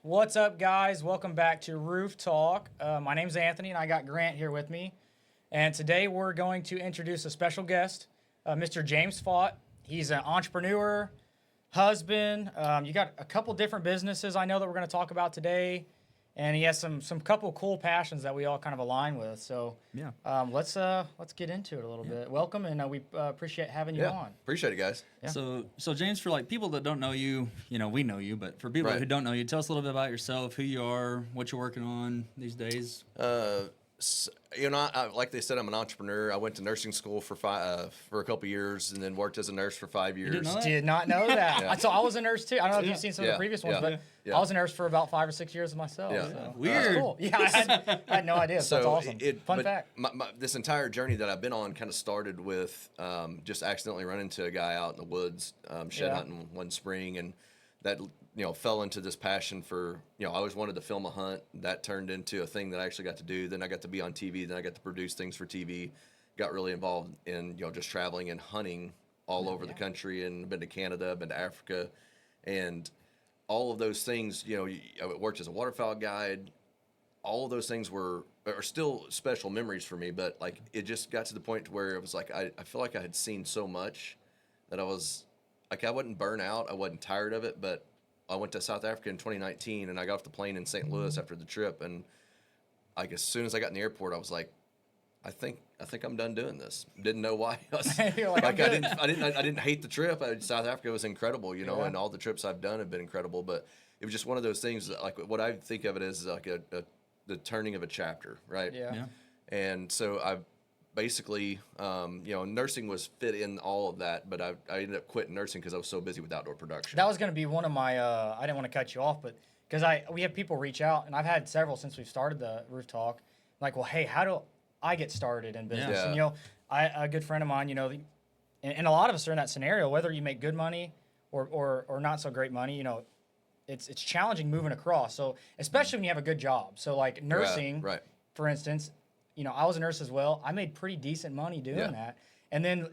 What's up, guys? Welcome back to Roof Talk. My name's Anthony, and I got Grant here with me. And today we're going to introduce a special guest, Mr. James Fott. He's an entrepreneur, husband. You got a couple different businesses I know that we're going to talk about today. And he has some couple cool passions that we all kind of align with. So Yeah. let's get into it a little bit. Welcome, and we appreciate having you on. Appreciate it, guys. Yeah. So James, for like people that don't know you, we know you, but for people Right. who don't know you, tell us a little bit about yourself, who you are, what you're working on these days. Like they said, I'm an entrepreneur. I went to nursing school for a couple years, and then worked as a nurse for 5 years. didn't know that? Did not know that. Yeah. So I was a nurse too. I don't know if you've seen some of the Yeah. previous ones, Yeah. but Yeah. I was a nurse for about 5 or 6 years myself. Yeah. So. Weird. That's cool. Yeah, I had no idea. So that's awesome. Fun but fact. This entire journey that I've been on kind of started with just accidentally running into a guy out in the woods, shed hunting one spring, and that fell into this passion for I always wanted to film a hunt. That turned into a thing that I actually got to do. Then I got to be on TV. Then I got to produce things for TV. Got really involved in just traveling and hunting all over the country, and been to Canada, been to Africa, and all of those things. I worked as a waterfowl guide. All of those things are still special memories for me. But like it just got to the point where it was like I feel like I had seen so much that I was like I wasn't burnt out. I wasn't tired of it, but I went to South Africa in 2019, and I got off the plane in St. Louis after the trip, and like as soon as I got in the airport, I was like, I think I'm done doing this. Didn't know why. You're like, I "I'm didn't hate the trip. South Africa was incredible, Yeah. and all the trips I've done have been incredible. But it was just one of those things that, like, what I think of it as like the turning of a chapter, right? Yeah. And so I basically, nursing was fit in all of that, but I ended up quitting nursing because I was so busy with outdoor production. That was going to be one of my. I didn't want to cut you off, but because we have people reach out, and I've had several since we've started the Roof Talk. Like, well, hey, how do I get started in business? Yeah. And a good friend of mine, and a lot of us are in that scenario. Whether you make good money or not so great money, it's challenging moving across. So especially when you have a good job. So like nursing, right. for instance, I was a nurse as well. I made pretty decent money doing Yeah. that, and then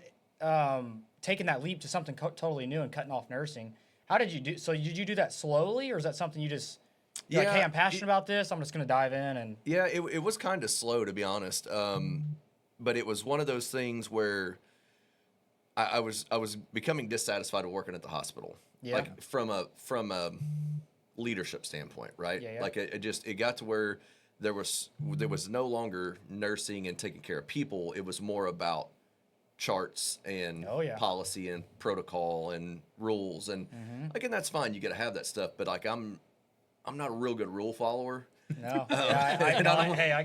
taking that leap to something totally new and cutting off nursing. How did you do? So did you do that slowly, or is that something you just? You're like, hey, I'm passionate about this. I'm just going to dive in and. Yeah, it was kind of slow, to be honest. But it was one of those things where I was becoming dissatisfied with working at the hospital. Yeah. Like from a leadership standpoint, right? Yeah. Like it got to where there was no longer nursing and taking care of people. It was more about charts and policy and protocol and rules and and that's fine. You got to have that stuff, but like I'm not a real good rule follower. No, I get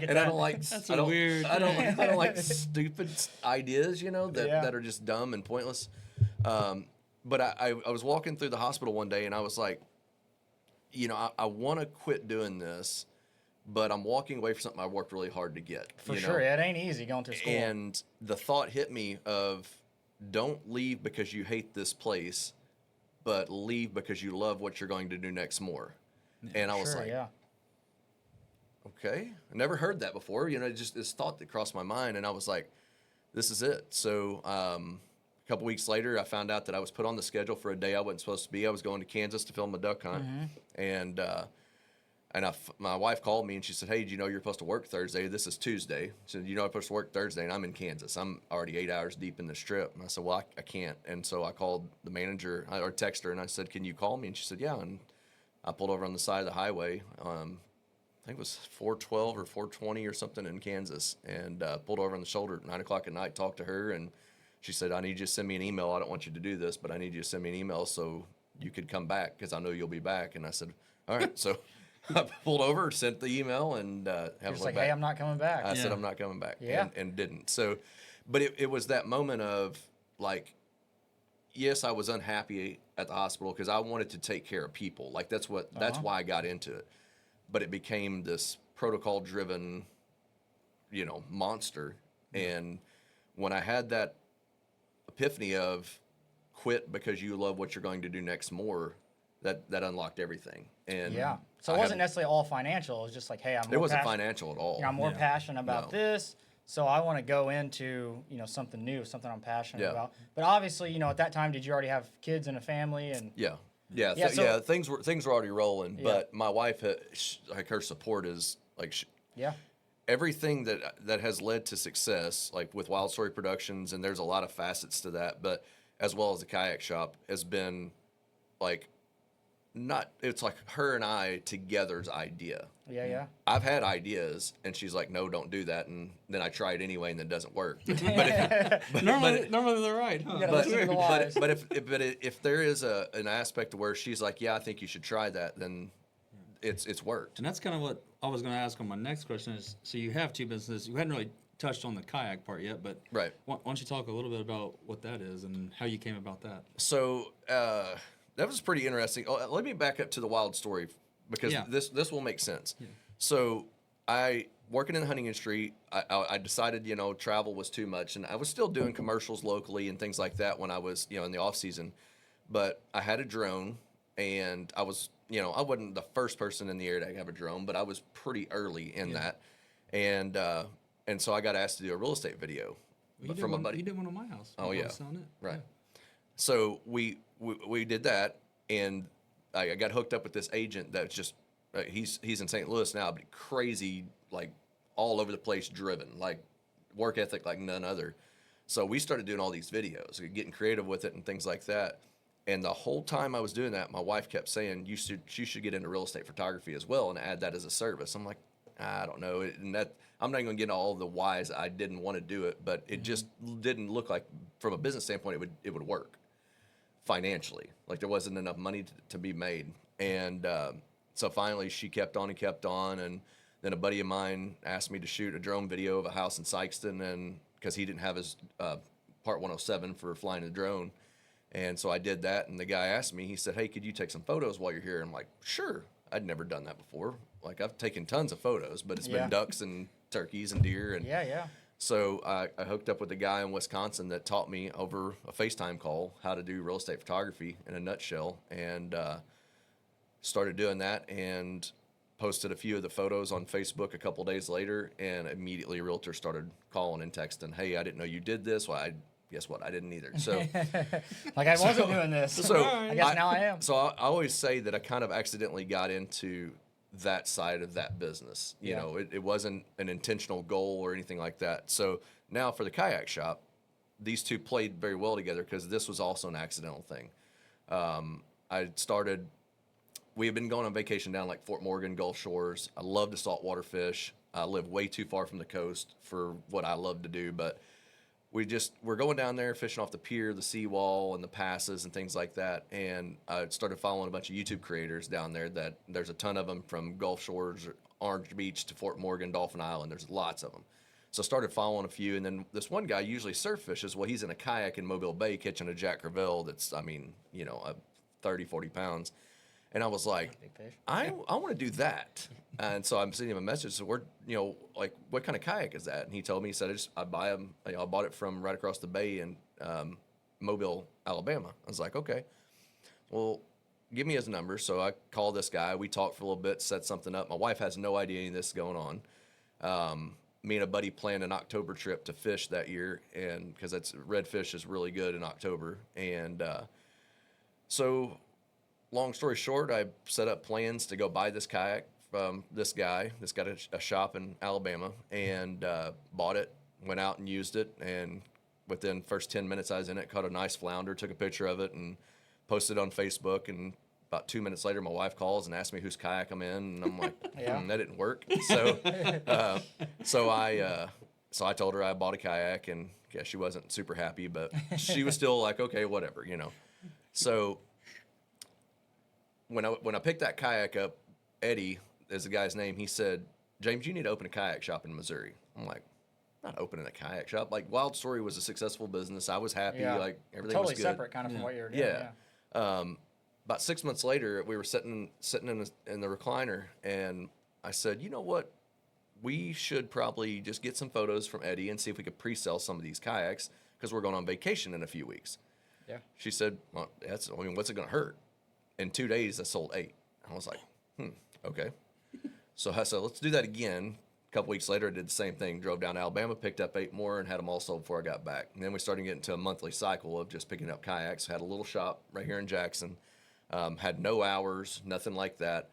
that. I don't like. That's I don't, weird. I don't like stupid ideas, that are just dumb and pointless. But I was walking through the hospital one day, and I was like, I want to quit doing this, but I'm walking away from something I worked really hard to get. For sure, it ain't easy going through school. And the thought hit me of, don't leave because you hate this place, but leave because you love what you're going to do next more. And I was like, okay, I never heard that before. Just this thought that crossed my mind, and I was like, this is it. So a couple weeks later, I found out that I was put on the schedule for a day I wasn't supposed to be. I was going to Kansas to film a duck hunt, and my wife called me and she said, hey, do you know you're supposed to work Thursday? This is Tuesday. She said, I'm supposed to work Thursday, and I'm in Kansas. I'm already 8 hours deep in this trip. And I said, well, I can't. And so I called the manager, or texted her, and I said, can you call me? And she said, yeah. And I pulled over on the side of the highway. I think it was 412 or 420 or something in Kansas, and pulled over on the shoulder at 9 o'clock at night, talked to her, and she said, I need you to send me an email. I don't want you to do this, but I need you to send me an email so you could come back because I know you'll be back. And I said, all right. So I pulled over, sent the email, and You're like, hey, I'm not coming back. I said, I'm not coming back, Yeah. and didn't. So, but it was that moment of like, yes, I was unhappy at the hospital because I wanted to take care of people. Like that's why I got into it. But it became this protocol-driven, monster. And when I had that epiphany of quit because you love what you're going to do next more, that unlocked everything. And so it wasn't necessarily all financial. It was just like, hey, it wasn't financial at all. I'm more passionate about this. So I want to go into, something new, something I'm passionate about. But obviously, at that time, did you already have kids and a family? And Yeah. Yeah, Yeah, so- things were already rolling, Yeah. but my wife, like her support is like Yeah. everything that has led to success, like with Wild Story Productions, and there's a lot of facets to that, but as well as the kayak shop has been like not. It's like her and I together's idea. Yeah. Yeah. I've had ideas, and she's like, "No, don't do that," and then I try it anyway, and then it doesn't work. But Normally they're right. Huh? Yeah, but, listen to the wives. if there is an aspect where she's like, yeah, I think you should try that, then it's worked. And that's kind of what I was going to ask on my next question is, so you have two businesses. You hadn't really touched on the kayak part yet, but Right. Why don't you talk a little bit about what that is and how you came about that? So that was pretty interesting. Oh, let me back up to the Wild Story because Yeah. this will make sense. So I working in the hunting industry, I decided travel was too much, and I was still doing commercials locally and things like that when I was in the off season, but I had a drone, and I was I wasn't the first person in the area to have a drone, but I was pretty early in that, and so I got asked to do a real estate video from a buddy. You did one on my house. Oh, I yeah. was selling it. Right. So we did that, and I got hooked up with this agent that's just he's in St. Louis now, but crazy, like all over the place, driven, like work ethic like none other. So we started doing all these videos, getting creative with it and things like that. And the whole time I was doing that, my wife kept saying, you should get into real estate photography as well and add that as a service. I'm like, I don't know. And that I'm not going to get into all the whys. I didn't want to do it, but it just didn't look like, from a business standpoint, it would work financially. Like there wasn't enough money to be made. And so finally she kept on and kept on. And then a buddy of mine asked me to shoot a drone video of a house in Sykeston, and because he didn't have his Part 107 for flying a drone. And so I did that, and the guy asked me, he said, hey, could you take some photos while you're here? I'm like, sure. I'd never done that before. Like, I've taken tons of photos, but it's been ducks and turkeys and deer. And Yeah. so I hooked up with a guy in Wisconsin that taught me over a FaceTime call how to do real estate photography in a nutshell, and started doing that and posted a few of the photos on Facebook a couple days later, and immediately realtors started calling and texting, hey, I didn't know you did this. Well, guess what? I didn't either. So Like I wasn't doing this. So I guess now I am. So I always say that I kind of accidentally got into that side of that business. You know, it wasn't an intentional goal or anything like that. So now for the kayak shop, these two played very well together because this was also an accidental thing. We had been going on vacation down like Fort Morgan, Gulf Shores. I love to saltwater fish. I live way too far from the coast for what I love to do, but we're going down there fishing off the pier, the seawall, and the passes and things like that. And I started following a bunch of YouTube creators down there. That there's a ton of them from Gulf Shores, Orange Beach to Fort Morgan, Dolphin Island. There's lots of them. So I started following a few, and then this one guy usually surf fishes. Well, he's in a kayak in Mobile Bay catching a Jack Crevalle that's, 30, 40 pounds. And I was like, Big fish. I want to do that. And so I'm sending him a message. So like, what kind of kayak is that? And he told me, he said, I buy them. I bought it from right across the bay in Mobile, Alabama. I was like, okay, well, give me his number. So I called this guy. We talked for a little bit, set something up. My wife has no idea any of this is going on. Me and a buddy planned an October trip to fish that year, and because redfish is really good in October. And so long story short, I set up plans to go buy this kayak from this guy. This got a shop in Alabama, and bought it, went out and used it. And within first 10 minutes I was in it, caught a nice flounder, took a picture of it, and posted it on Facebook. And about 2 minutes later, my wife calls and asks me whose kayak I'm in. And I'm like, that didn't work. So I told her I bought a kayak, and yeah, she wasn't super happy, but she was still like, okay, whatever, So when I picked that kayak up, Eddie is the guy's name. He said, James, you need to open a kayak shop in Missouri. I'm like, not opening a kayak shop. Like, Wild Story was a successful business. I was happy. Like, everything totally was good. separate kind of from what you were doing. About 6 months later, we were sitting in the recliner, and I said, you know what? We should probably just get some photos from Eddie and see if we could pre-sell some of these kayaks because we're going on vacation in a few weeks. Yeah. She said, well, what's it going to hurt? In 2 days, I sold 8. I was like, okay. So I said, let's do that again. A couple weeks later, I did the same thing. Drove down to Alabama, picked up 8 more, and had them all sold before I got back. And then we started getting into a monthly cycle of just picking up kayaks. Had a little shop right here in Jackson. Had no hours, nothing like that.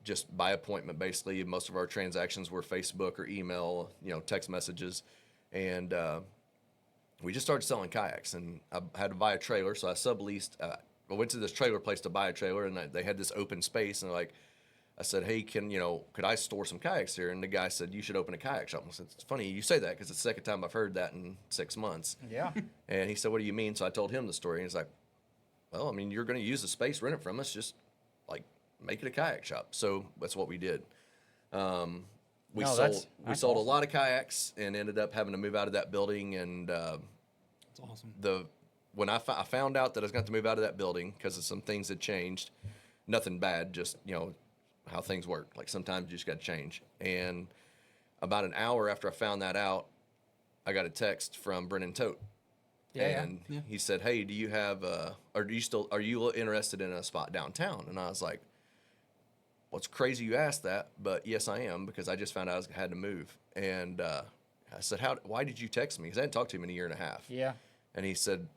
Just by appointment, basically. Most of our transactions were Facebook or email, text messages. And we just started selling kayaks. And I had to buy a trailer, so I subleased. I went to this trailer place to buy a trailer, and they had this open space. And I said, hey, could I store some kayaks here? And the guy said, you should open a kayak shop. I said, it's funny you say that because it's the second time I've heard that in 6 months. Yeah. And he said, what do you mean? So I told him the story. And he's like, well, I mean, you're going to use the space, rent it from us, just make it a kayak shop. So that's what we did. We sold a awesome. lot of kayaks and ended up having to move out of that building. And That's awesome. when I found out that I was going to have to move out of that building because of some things had changed, nothing bad, just, how things work. Like sometimes you just got to change. And about an hour after I found that out, I got a text from Brennan Tote. And he said, hey, do you have, are you interested in a spot downtown? And I was like, well, it's crazy you asked that, but yes, I am, because I just found out I had to move. And I said, why did you text me? Because I hadn't talked to him in a year and a half. Yeah. And he said,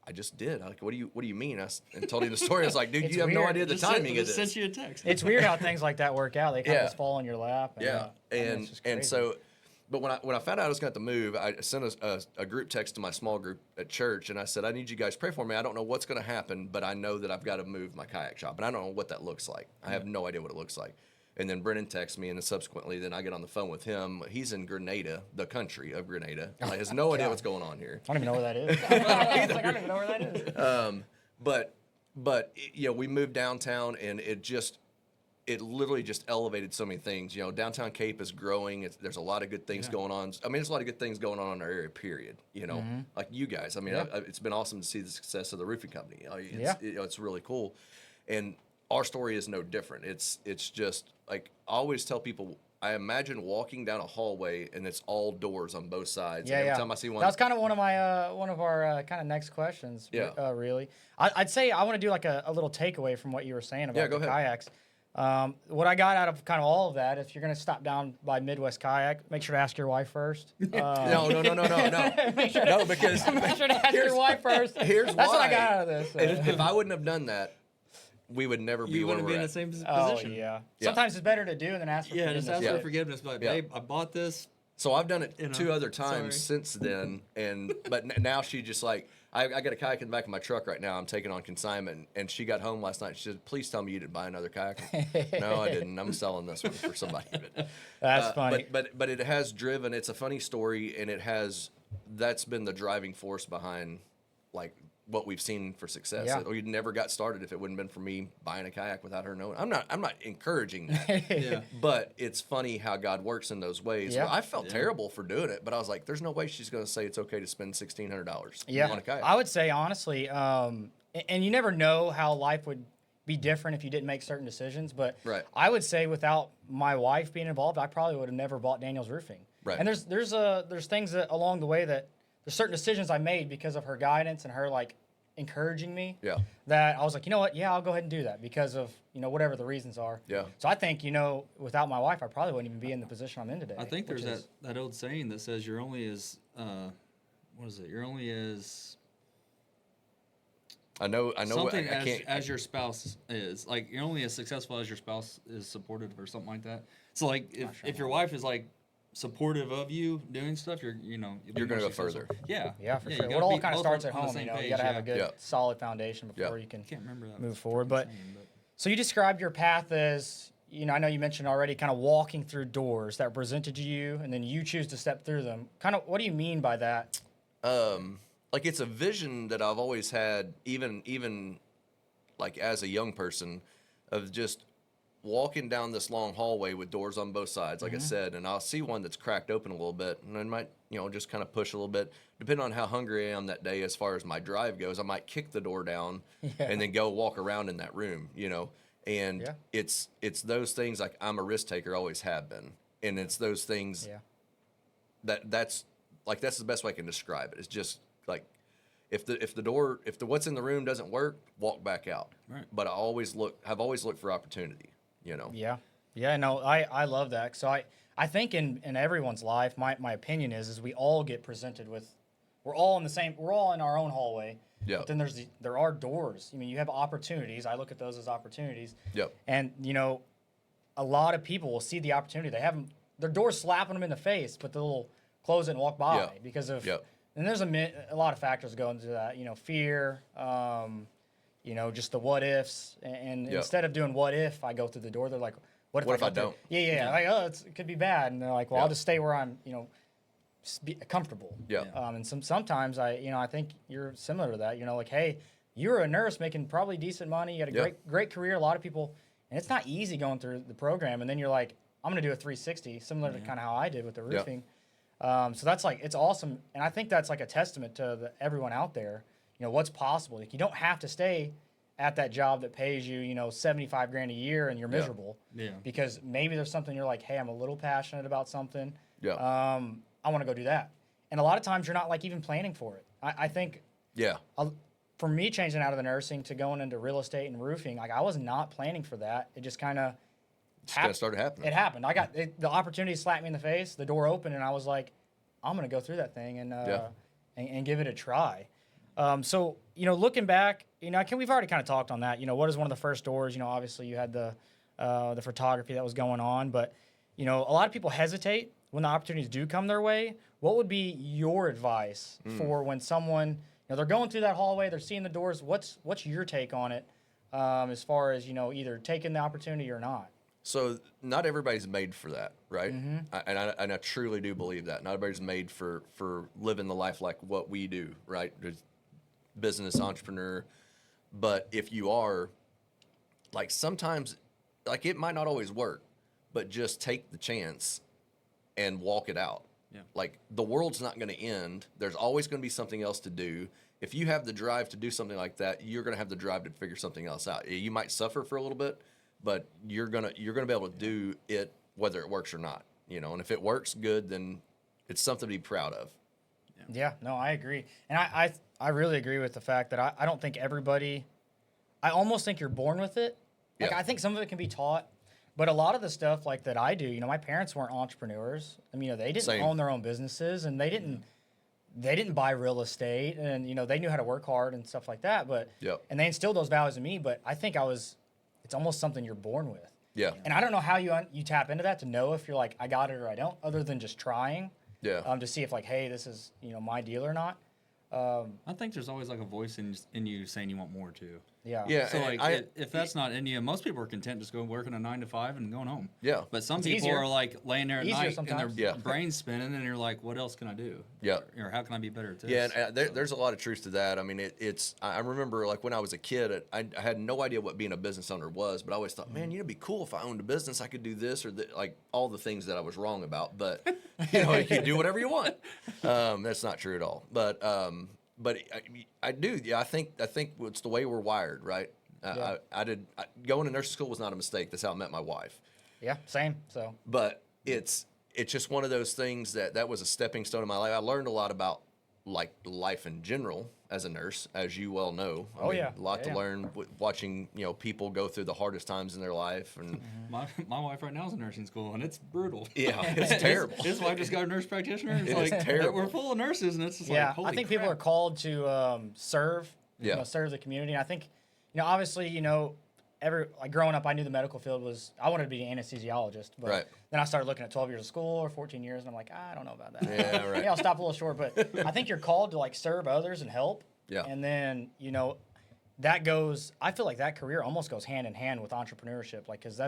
I just did. I'm like, what do you mean? And told him the story. I was like, dude, It's you have no weird. idea the Just timing of this. sent you a text. It's weird how things like that work out. They kind of just fall in your lap. And, Yeah, it's just and crazy. so, but when I found out I was going to have to move, I sent a group text to my small group at church, and I said, I need you guys to pray for me. I don't know what's going to happen, but I know that I've got to move my kayak shop, and I don't know what that looks like. I have no idea what it looks like. And then Brennan texts me, and then subsequently, then I get on the phone with him. He's in Grenada, the country of Grenada. He has no idea what's going on here. I don't even know where that is. I don't even know where that is. But we moved downtown, and it literally just elevated so many things. Downtown Cape is growing. There's a lot of good things going on. I mean, there's a lot of good things going on in our area, period. Like you guys. I mean, it's been awesome to see the success of the roofing company. It's really cool. And our story is no different. It's just, like, I always tell people, I imagine walking down a hallway, and it's all doors on both sides. Yeah, and every time I see one. That was kind of one of our kind of next questions. Yeah. Really. I'd say I want to do like a little takeaway from what you were saying about go the ahead. kayaks. What I got out of kind of all of that, if you're going to stop down by Midwest Kayak, make sure to ask your wife first. No. No, because Make sure to ask your wife first. here's That's what I why. got out of this. if I wouldn't have done that, we would never be You where wouldn't we're be in at. the same position. Oh, yeah. Sometimes it's better to do than ask for Yeah, forgiveness. just ask Yeah. for forgiveness. But Yeah. babe, I bought this. So I've done it two other times sorry. since then, but now she just like, I got a kayak in the back of my truck right now. I'm taking on consignment, and she got home last night. She said, "Please tell me you didn't buy another kayak." No, I didn't. I'm selling this one for somebody. That's funny. But it has driven. It's a funny story, and that's been the driving force behind like what we've seen for success. Yeah. We never got started if it wouldn't have been for me buying a kayak without her knowing. I'm not encouraging that. Yeah. But it's funny how God works in those ways. Yeah. Well, I felt terrible for doing it, but I was like, there's no way she's going to say it's okay to spend $1,600 Yeah, on a kayak. I would say honestly, and you never know how life would be different if you didn't make certain decisions. But Right. I would say without my wife being involved, I probably would have never bought Daniel's Roofing. Right. And there's things that along the way that there's certain decisions I made because of her guidance and her like encouraging me. Yeah. That I was like, you know what? Yeah, I'll go ahead and do that because of whatever the reasons are. Yeah. So I think without my wife, I probably wouldn't even be in the position I'm in today. I think which there's is- that old saying that says you're only as what is it? You're only as I know. something I can't. as your spouse is. Like you're only as successful as your spouse is supportive or something like that. So like if your wife is like supportive of you doing stuff, you're You're gonna go further. Yeah. Yeah, for you sure. gotta Well, it all be kind of both starts on at the home. same You page, got to have yeah. a good, Yeah. solid foundation before Yeah. you can Can't remember that. move forward. But saying, but- so you described your path as, I know you mentioned already, kind of walking through doors that were presented to you, and then you choose to step through them. Kind of, what do you mean by that? Like it's a vision that I've always had, even like as a young person, of just walking down this long hallway with doors on both sides, like I said, and I'll see one that's cracked open a little bit, and I might, just kind of push a little bit, depending on how hungry I am that day. As far as my drive goes, I might kick the door down and then go walk around in that room, and Yeah. it's those things. Like I'm a risk taker, always have been, and it's those things Yeah. that's the best way I can describe it. It's just like if the what's in the room doesn't work, walk back out. Right. But have always looked for opportunity. Yeah. Yeah, no, I love that. So I think in everyone's life, my opinion is we all get presented with we're all in our own hallway. Yeah. But then there are doors. I mean, you have opportunities. I look at those as opportunities. Yep. And a lot of people will see the opportunity. They have their doors slapping them in the face, but they'll close it and walk by because of. Yep. And there's a lot of factors that go into that. Fear. Just the what ifs. And instead of doing what if I go through the door, they're like, what if I don't? Yeah. Like, it could be bad. And they're like, well, I'll just stay where I'm. Be comfortable. Yeah. And sometimes I think you're similar to that. Like, hey, you're a nurse making probably decent money. You had a great career. A lot of people, and it's not easy going through the program. And then you're like, I'm going to do a 360, similar to kind of how I did with the roofing. So that's like, it's awesome. And I think that's like a testament to everyone out there, what's possible. Like, you don't have to stay at that job that pays you, $75,000 a year and you're miserable. Yeah. Because maybe there's something you're like, hey, I'm a little passionate about something. Yeah. I want to go do that. And a lot of times you're not like even planning for it. I think for me changing out of the nursing to going into real estate and roofing, like I was not planning for that. It just kind of started happening. It happened. The opportunity slapped me in the face, the door opened, and I was like, I'm going to go through that thing and give it a try. So, looking back, we've already kind of talked on that. What is one of the first doors? Obviously you had the photography that was going on, but a lot of people hesitate when the opportunities do come their way. What would be your advice for when someone, they're going through that hallway, they're seeing the doors? What's your take on it as far as, either taking the opportunity or not? So not everybody's made for that, right? And I truly do believe that. Not everybody's made for living the life like what we do, right? There's business, entrepreneur. But if you are, like sometimes, like it might not always work, but just take the chance and walk it out. Yeah. Like the world's not going to end. There's always going to be something else to do. If you have the drive to do something like that, you're going to have the drive to figure something else out. You might suffer for a little bit, but you're gonna be able to do it whether it works or not. And if it works, good, then it's something to be proud of. Yeah, no, I agree. And I really agree with the fact that I don't think everybody, I almost think you're born with it. Like I think some of it can be taught. But a lot of the stuff like that I do, my parents weren't entrepreneurs. I mean, they didn't own their own businesses, and they didn't buy real estate, and they knew how to work hard and stuff like that. But and they instilled those values in me. But I think it's almost something you're born with. Yeah. And I don't know how you tap into that to know if you're like, I got it or I don't, other than just trying. Yeah. To see if like, hey, this is my deal or not. I think there's always like a voice in you saying you want more too. Yeah. Yeah. So like, if that's not in you, most people are content just going working a 9 to 5 and going home. Yeah. But some It's people easier. are like laying there at Easier night sometimes. and their brain's spinning, and you're like, what else can I do? Yeah. Or how can I be better at this? Yeah, and there's a lot of truth to that. I mean, I remember like when I was a kid, I had no idea what being a business owner was, but I always thought, man, it'd be cool if I owned a business. I could do this or like all the things that I was wrong about. But you can do whatever you want. That's not true at all. But I do. Yeah, I think it's the way we're wired, right? Going to nursing school was not a mistake. That's how I met my wife. Yeah. Same. So. But it's just one of those things that was a stepping stone in my life. I learned a lot about like life in general as a nurse, as you well know. I mean, a lot to learn watching people go through the hardest times in their life. And my wife right now is in nursing school, and it's brutal. yeah, it's terrible. His wife just got a nurse practitioner. It's It's like terrible. we're full of nurses, and it's just like, holy I think crap. people are called to serve. Yeah. Serve the community. And I think obviously growing up, I knew the medical field was. I wanted to be an anesthesiologist, but then I started looking at 12 years of school or 14 years, and I'm like, I don't know about that. Yeah, right. I'll stop a little short, but I think you're called to like serve others and help. Yeah. And then that goes. I feel like that career almost goes hand in hand with entrepreneurship, like because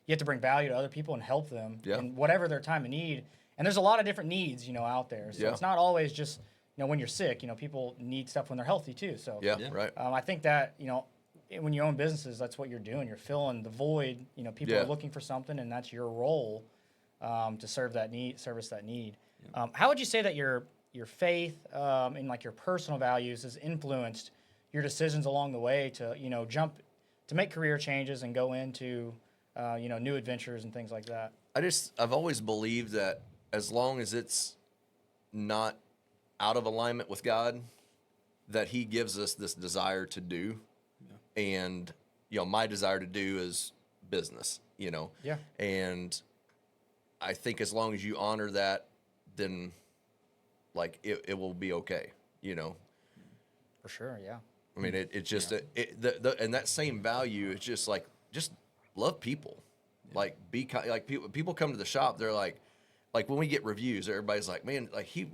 you have to bring value to other people and help them in whatever their time of need. And there's a lot of different needs out there, so it's not always just when you're sick. People need stuff when they're healthy too. So right. I think that when you own businesses, that's what you're doing. You're filling the void. People are looking for something, and that's your role to service that need. Yeah. How would you say that your faith and like your personal values has influenced your decisions along the way to to make career changes and go into new adventures and things like that? I've always believed that as long as it's not out of alignment with God, that He gives us this desire to do. And my desire to do is business, Yeah. And I think as long as you honor that, then like it will be okay, you know. For sure, yeah. I mean, it's just and that same value is just like just love people, like be kind. Like people come to the shop, they're like when we get reviews, everybody's like, man, like he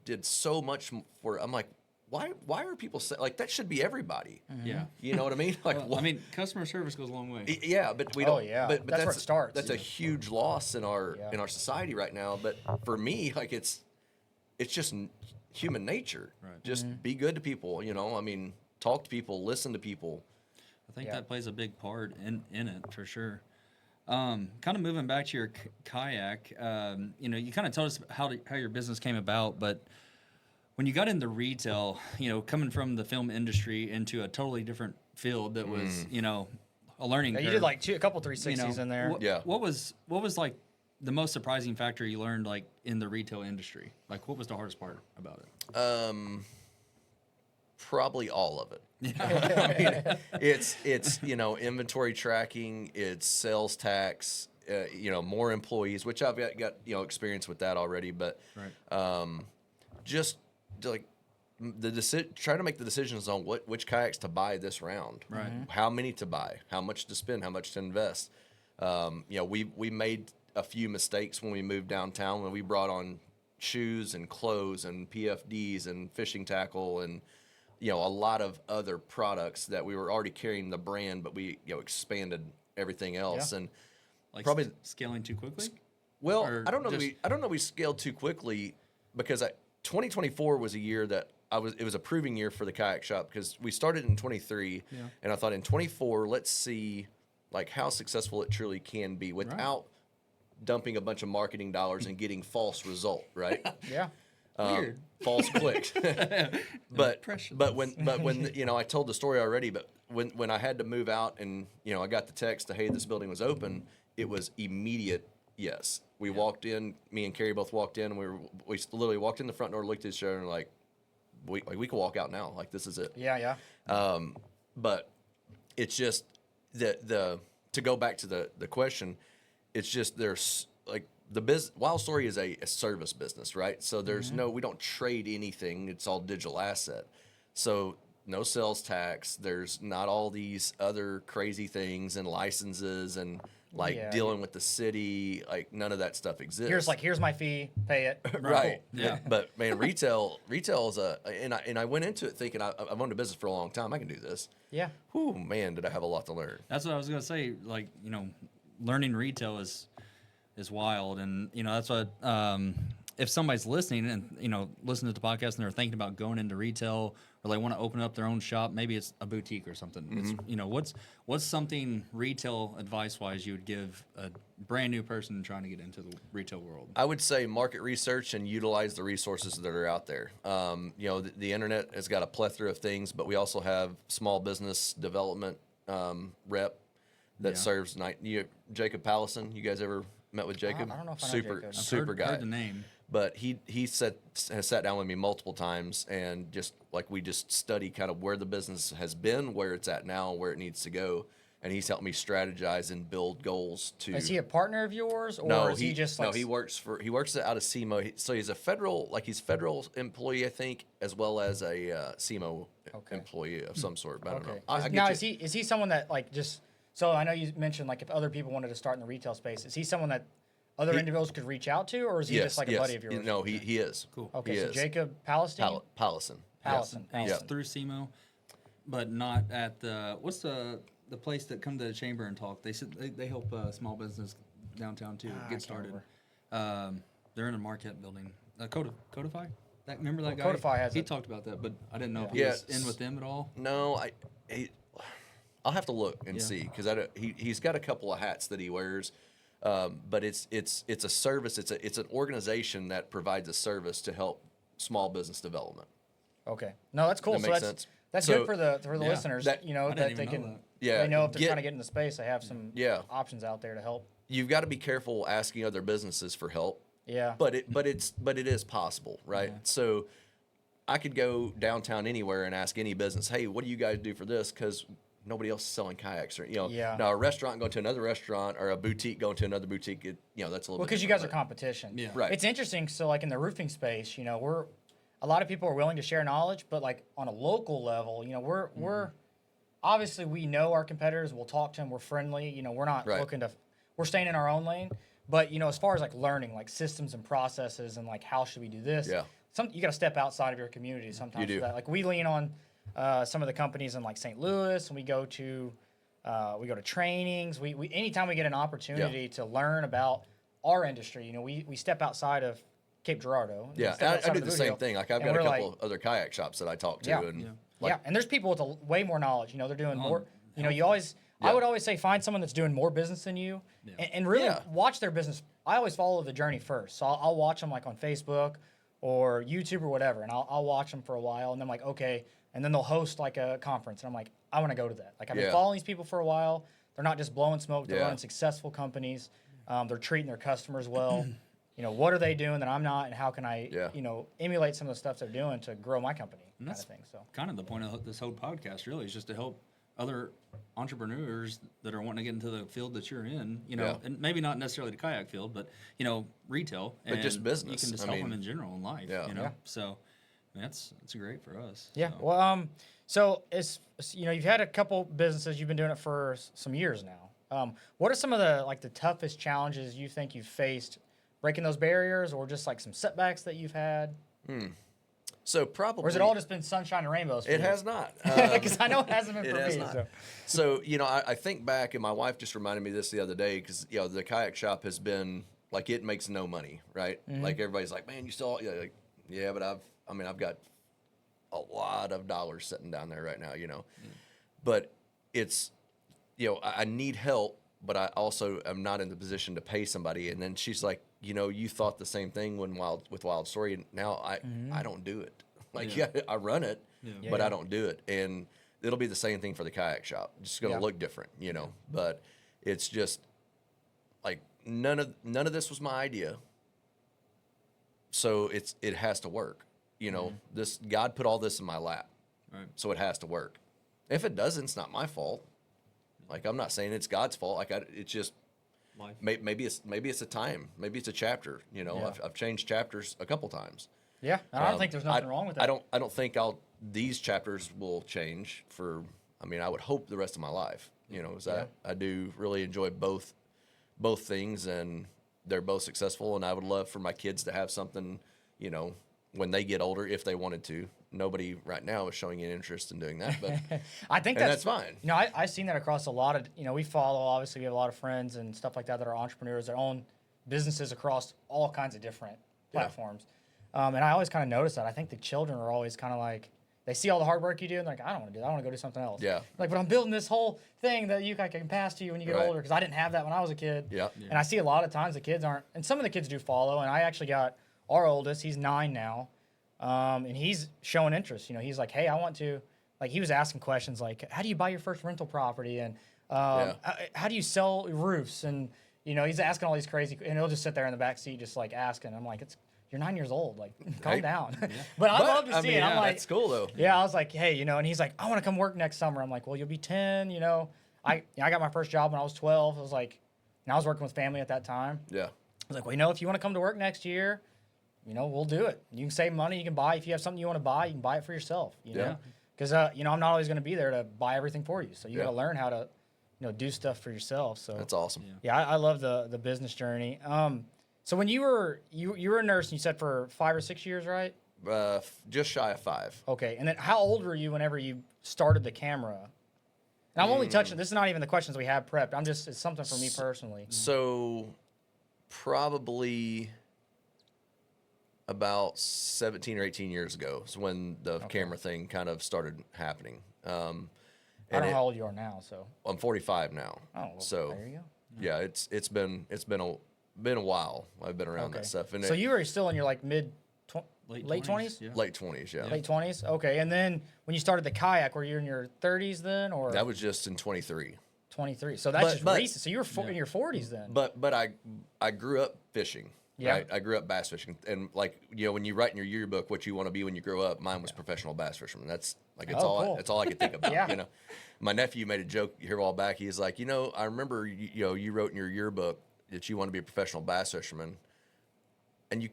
did so much for. I'm like, why are people like that? Should be everybody. Yeah. You know what I mean? Like, Well, I mean, customer service goes a long way. yeah, but we Oh, don't. yeah. But That's where it starts. That's a huge loss in our society right now. But for me, like it's just human nature. Right. Just be good to people. You know, I mean, talk to people, listen to people. I think that plays a big part in it for sure. Kind of moving back to your kayak, you know, you kind of told us how your business came about, but when you got into retail, you know, coming from the film industry into a totally different field that was, you know, a learning curve. You did like a couple 360s you know, in there. What was like the most surprising factor you learned like in the retail industry? Like what was the hardest part about it? Probably all of it. I mean, it's you know, inventory tracking, it's sales tax, you know, more employees, which I've got you know, experience with that already, but just like try to make the decisions on which kayaks to buy this round, right? How many to buy, how much to spend, how much to invest. You know, we made a few mistakes when we moved downtown when we brought on shoes and clothes and PFDs and fishing tackle and you know, a lot of other products that we were already carrying the brand, but we, you know, expanded everything else and like probably scaling too quickly. Well, Or I don't know. just- I don't know. We scaled too quickly because 2024 was a year that it was a proving year for the kayak shop because we started in 23, and I thought in 24, let's see like how successful it truly can be without dumping a bunch of marketing dollars and getting false result, right? Yeah. Weird. False clicks. but when you know, I told the story already, but when I had to move out and you know, I got the text that hey, this building was open, it was immediate. Yes, we walked in. Me and Carrie both walked in, and we literally walked in the front door, looked at each other, and like we can walk out now. Like this is it. Yeah. But it's just the to go back to the question, it's just there's like the Wild Story is a service business, right? So there's we don't trade anything. It's all digital asset. So no sales tax. There's not all these other crazy things and licenses and like dealing with the city. Like none of that stuff exists. Here's my fee, pay it. Right. Cool. Yeah. But man, retail is and I went into it thinking I've owned a business for a long time. I can do this. Yeah. Whew, man, did I have a lot to learn. That's what I was gonna say. Like you know, learning retail is wild, and you know that's what if somebody's listening and you know listening to the podcast and they're thinking about going into retail or they want to open up their own shop, maybe it's a boutique or something. It's, you know, what's something retail advice wise you would give a brand new person trying to get into the retail world? I would say market research and utilize the resources that are out there. You know, the internet has got a plethora of things, but we also have small business development rep that serves Jacob Pallison. You guys ever met with Jacob? I don't know if I know super Jacob. super guy. Heard the name. But he has sat down with me multiple times and just like we just study kind of where the business has been, where it's at now, where it needs to go, and he's helped me strategize and build goals to. Is he a partner of yours, or is he just like? No, he works out of SEMO. So he's a federal employee, I think, as well as a SEMO employee of some sort. But I don't know. I Now get you. is he someone that like just? So I know you mentioned like if other people wanted to start in the retail space, is he someone that other individuals could reach out to, or is he just like a buddy of yours? No, he is. Cool. Okay, He so is. Jacob Palestine. Pallison. Pallison. And he's Yeah. through SEMO, but not at the what's the place that come to the chamber and talk. They said they help small business downtown too get started. They're in a Marquette building. Codify. Remember that guy? Codify has he it. talked about that, but I didn't know if he was in with them at all. No, I'll have to look and see because he's got a couple of hats that he wears. But it's a service. It's an organization that provides a service to help small business development. Okay. No, that's cool. That So makes that's sense. that's So- good for the listeners. that- you know I that didn't they even know can. that. Yeah, They know if they're trying to get into space, they have some options out there to help. You've got to be careful asking other businesses for help. Yeah. But it is possible, right? So I could go downtown anywhere and ask any business, hey, what do you guys do for this? Because nobody else is selling kayaks, or now a restaurant going to another restaurant or a boutique going to another boutique, that's a little Well, bit because you guys are different, competition. Yeah. Right. It's interesting. So, like in the roofing space, a lot of people are willing to share knowledge, but like on a local level, we're obviously we know our competitors. We'll talk to them. We're friendly. We're not Right. looking to. We're staying in our own lane. But as far as like learning, like systems and processes, and like how should we do this? Yeah. You got to step outside of your community sometimes. You do. For that. Like we lean on some of the companies in like St. Louis, and we go to trainings. We anytime we get an opportunity to learn about our industry, we step outside of Cape Girardeau. Yeah, I do the same thing. Like I've got a couple of other kayak shops that I talk to, and there's people with way more knowledge. They're doing more. Yeah. I would always say find someone that's doing more business than you, and really watch their business. I always follow the journey first, so I'll watch them like on Facebook or YouTube or whatever, and I'll watch them for a while, and then I'm like, okay, and then they'll host like a conference, and I'm like, I want to go to that. Like I've been following these people for a while. They're not just blowing smoke. They're running successful companies. They're treating their customers well. What are they doing that I'm not, and how can I, emulate some of the stuff they're doing to grow my company, And kind that's of thing. So kind of the point of this whole podcast, really, is just to help other entrepreneurs that are wanting to get into the field that you're in, and maybe not necessarily the kayak field, but retail, but just business. You can just help them in general in life, So that's great for us. Yeah. So. Well, so it's you've had a couple businesses. You've been doing it for some years now. What are some of the toughest challenges you think you've faced breaking those barriers, or just like some setbacks that you've had? So probably, or has it all just been sunshine and rainbows? It has not, because I know it hasn't been it for has me. not. So I think back, and my wife just reminded me this the other day, because the kayak shop has been like, it makes no money, right? Like everybody's like, man, you still but I've got a lot of dollars sitting down there right now, but it's I need help, but I also am not in the position to pay somebody. And then she's like, you thought the same thing with Wild Story, and now I don't do it. Like I run it, but I don't do it. And it'll be the same thing for the kayak shop. It's just going to look different, But it's just like none of this was my idea. So it has to work. This God put all this in my lap, Right. so it has to work. If it doesn't, it's not my fault. Like I'm not saying it's God's fault. Like it's just Life. maybe it's a time. Maybe it's a chapter. I've changed chapters a couple times. Yeah, I don't think there's nothing wrong with that. I don't think these chapters will change for. I would hope the rest of my life. I do really enjoy both things, and they're both successful. And I would love for my kids to have something, when they get older, if they wanted to. Nobody right now is showing any interest in doing that, but I think that's fine. I've seen that across a lot of, we follow, obviously we have a lot of friends and stuff like that are entrepreneurs that own businesses across all kinds of different platforms. And I always kind of notice that. I think the children are always kind of like, they see all the hard work you do and they're like, I don't want to do that. I want to go do something else. Yeah. Like, but I'm building this whole thing that I can pass to you when you get older, because I didn't have that when I was a kid. Yeah. And I see a lot of times the kids aren't, and some of the kids do follow. And I actually got our oldest, he's 9 now. And he's showing interest. He's like, hey, I want to, like, he was asking questions like, how do you buy your first rental property? And how do you sell roofs? And, he's asking all these crazy, and he'll just sit there in the back seat just like asking. I'm like, you're 9 years old. Like, calm down. But I love to see it. I'm like, that's cool though. Yeah, I was like, hey, and he's like, I want to come work next summer. I'm like, well, you'll be 10, I got my first job when I was 12. I was like, and I was working with family at that time. Yeah. I was like, well, if you want to come to work next year, we'll do it. You can save money. You can buy. If you have something you want to buy, you can buy it for yourself. Because I'm not always going to be there to buy everything for you. So you got to learn how to, do stuff for yourself. So That's awesome. Yeah, I love the business journey. So when you were a nurse, and you said for 5 or 6 years, right? Just shy of 5. Okay, and then how old were you whenever you started the camera? And I'm only touching. This is not even the questions we have prepped. It's something for me personally. So, probably about 17 or 18 years ago is when the camera thing kind of started happening. I don't know how old you are now, so I'm 45 now. Oh, well, so there you go. Yeah, it's been a while. I've been around that stuff. And so you were still in your like late 20s? Yeah. Late 20s, yeah. Late 20s? Okay. And then when you started the kayak, were you in your 30s then, or That was just in 23. 23? So that's But- recent. So you were in your 40s then. But I grew up fishing. Yeah. Right? I grew up bass fishing, and like when you write in your yearbook what you want to be when you grow up, mine was professional bass fisherman. That's like cool. That's all I could think about. Yeah. My nephew made a joke here a while back. He's like, I remember you wrote in your yearbook that you want to be a professional bass fisherman, and you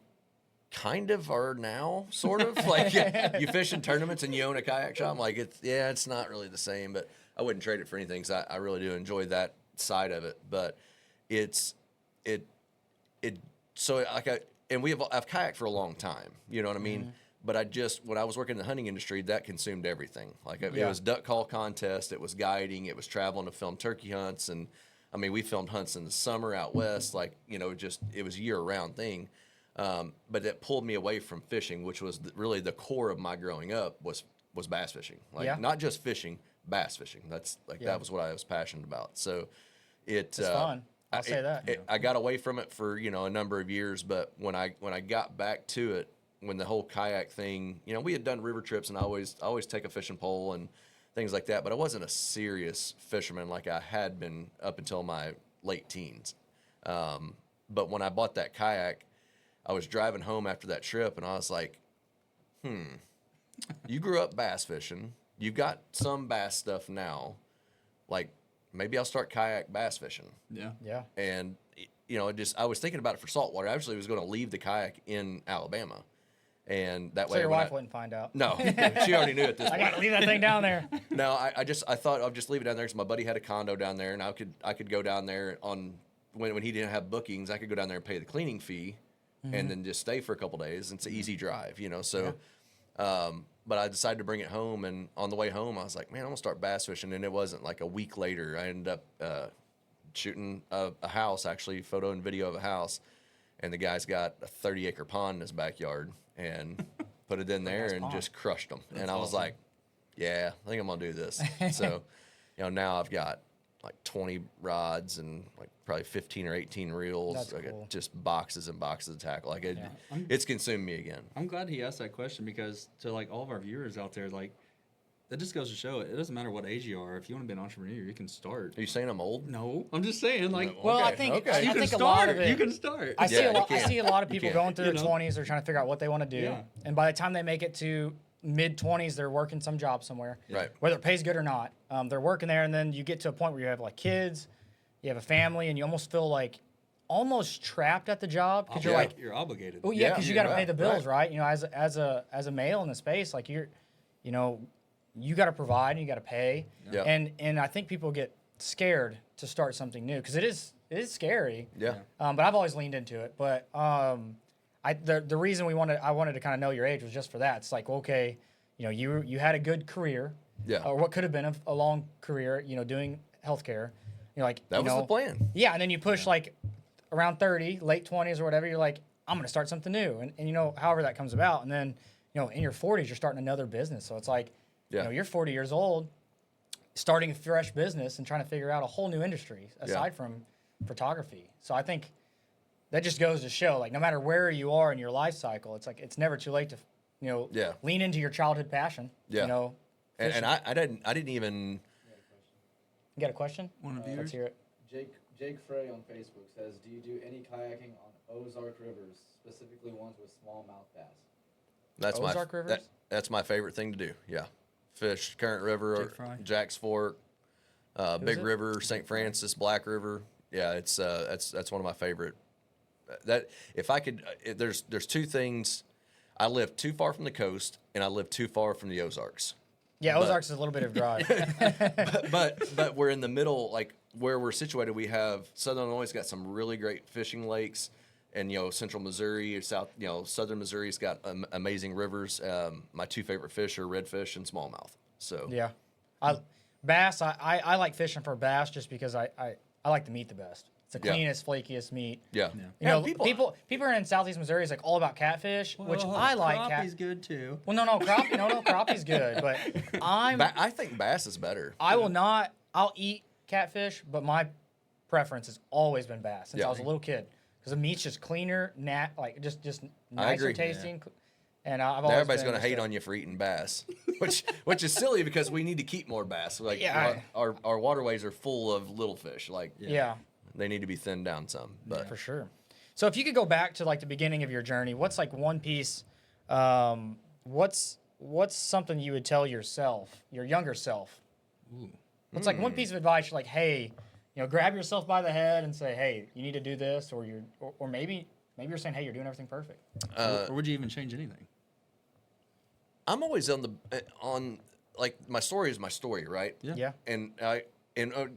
kind of are now, sort of. Like, you fish in tournaments and you own a kayak shop. I'm like, it's not really the same, but I wouldn't trade it for anything because I really do enjoy that side of it. But so like I've kayaked for a long time, you know what I mean? Mm-hmm. But when I was working in the hunting industry, that consumed everything. Like it Yeah. was duck call contest, it was guiding, it was traveling to film turkey hunts. And I mean, we filmed hunts in the summer out west, like, you know, it was a year round thing. But it pulled me away from fishing, which was really the core of my growing up was bass fishing. Like Yeah. not just fishing, bass fishing. That's like, that was what I was passionate about. So It's fun. I'll say that. I got away from it for, you know, a number of years, but when I got back to it, when the whole kayak thing, you know, we had done river trips and I always take a fishing pole and things like that, but I wasn't a serious fisherman like I had been up until my late teens. But when I bought that kayak, I was driving home after that trip and I was like, you grew up bass fishing. You've got some bass stuff now. Like, maybe I'll start kayak bass fishing. Yeah. Yeah. And, you know, I was thinking about it for saltwater. I actually was going to leave the kayak in Alabama. And that So way, your wife wouldn't find out. no, she already knew at this I point. got to leave that thing down there. No, I thought I'd just leave it down there because my buddy had a condo down there, and I could go down there on when he didn't have bookings. I could go down there and pay the cleaning fee, and then just stay for a couple days. It's an easy drive, you know. So, but I decided to bring it home, and on the way home, I was like, man, I'm gonna start bass fishing. And it wasn't like a week later. I ended up shooting a house, actually, photo and video of a house, and the guy's got a 30-acre pond in his backyard, and put it in there and just crushed them. And I was like, yeah, I think I'm gonna do this. So, you know, now I've got like 20 rods and like probably 15 or 18 reels. That's I got cool. just boxes and boxes of tackle. Like it's consumed me again. I'm glad he asked that question because to like all of our viewers out there, like that just goes to show it doesn't matter what age you are. If you want to be an entrepreneur, you can start. Are you saying I'm old? No, I'm just saying like No. Well, I Okay, think okay. I you can think start. a lot of it. You can start. I see Yeah, a lot. you I can. see a lot of You people can. going through You their know? 20s. They're trying to figure out what they want to do, Yeah. and by the time they make it to mid 20s, they're working some job somewhere. Right. Whether it pays good or not, they're working there, and then you get to a point where you have like kids, you have a family, and you almost feel like almost trapped at the job because you're Yeah. like, you're obligated. oh yeah, Yeah, because you yeah, got to pay right, the bills, right. right? You know, as a male in the space, like you got to provide and you got to pay, Yeah. and I think people get scared to start something new because it is scary. Yeah. But I've always leaned into it. But the reason I wanted to kind of know your age was just for that. It's like, okay, you know, you had a good career, Yeah. or what could have been a long career, you know, doing healthcare. You're like, That was the plan. yeah, and then you push like around 30, late 20s or whatever. You're like, I'm gonna start something new, and you know, however that comes about, and then you know, in your 40s, you're starting another business. So it's like, Yeah. you know, you're 40 years old, starting a fresh business and trying to figure out a whole new industry aside from photography. So I think that just goes to show, like, no matter where you are in your life cycle, it's like it's never too late to, you know, Yeah. lean into your childhood passion. Yeah. You know, And fishing. I didn't even. You got a question? One of Let's yours. hear it. Jake Frey on Facebook says, do you do any kayaking on Ozark rivers, specifically ones with smallmouth bass? That's Ozark Rivers? That's my favorite thing to do. Yeah, fish Current River, Jake Fry. Jack's Fork, Big it? River, St. Francis, Black River. Yeah, it's that's one of my favorite. That if I could, there's two things. I live too far from the coast, and I live too far from the Ozarks. Yeah, But- Ozarks is a little bit of drive. but we're in the middle, like where we're situated. We have Southern Illinois got some really great fishing lakes, and you know Central Missouri, Southern Missouri's got amazing rivers. My two favorite fish are redfish and smallmouth. So Yeah, bass. I like fishing for bass just because I like the meat the best. It's the Yeah. cleanest, flakiest meat. yeah, You know, people are in Southeast Missouri is like all about catfish, which I like. Crappie's good too. Well, no, crappie, no, crappie's good, but I think bass is better. I will not. I'll eat catfish, but my preference has always been bass since Yeah. I was a little kid because the meat's just cleaner, like just I nicer agree. tasting. And I've always Everybody's been going to just hate on you for eating bass, which is silly because we need to keep more bass. Like Yeah. our waterways are full of little fish. Like Yeah. they need to be thinned down some. But For sure. So if you could go back to like the beginning of your journey, what's like one piece? What's something you would tell yourself, your younger self? What's like one piece of advice? You're like, hey, you know, grab yourself by the head and say, hey, you need to do this, or maybe maybe you're saying, hey, you're doing everything perfect. or would you even change anything? I'm always on like my story is my story, right? Yeah. And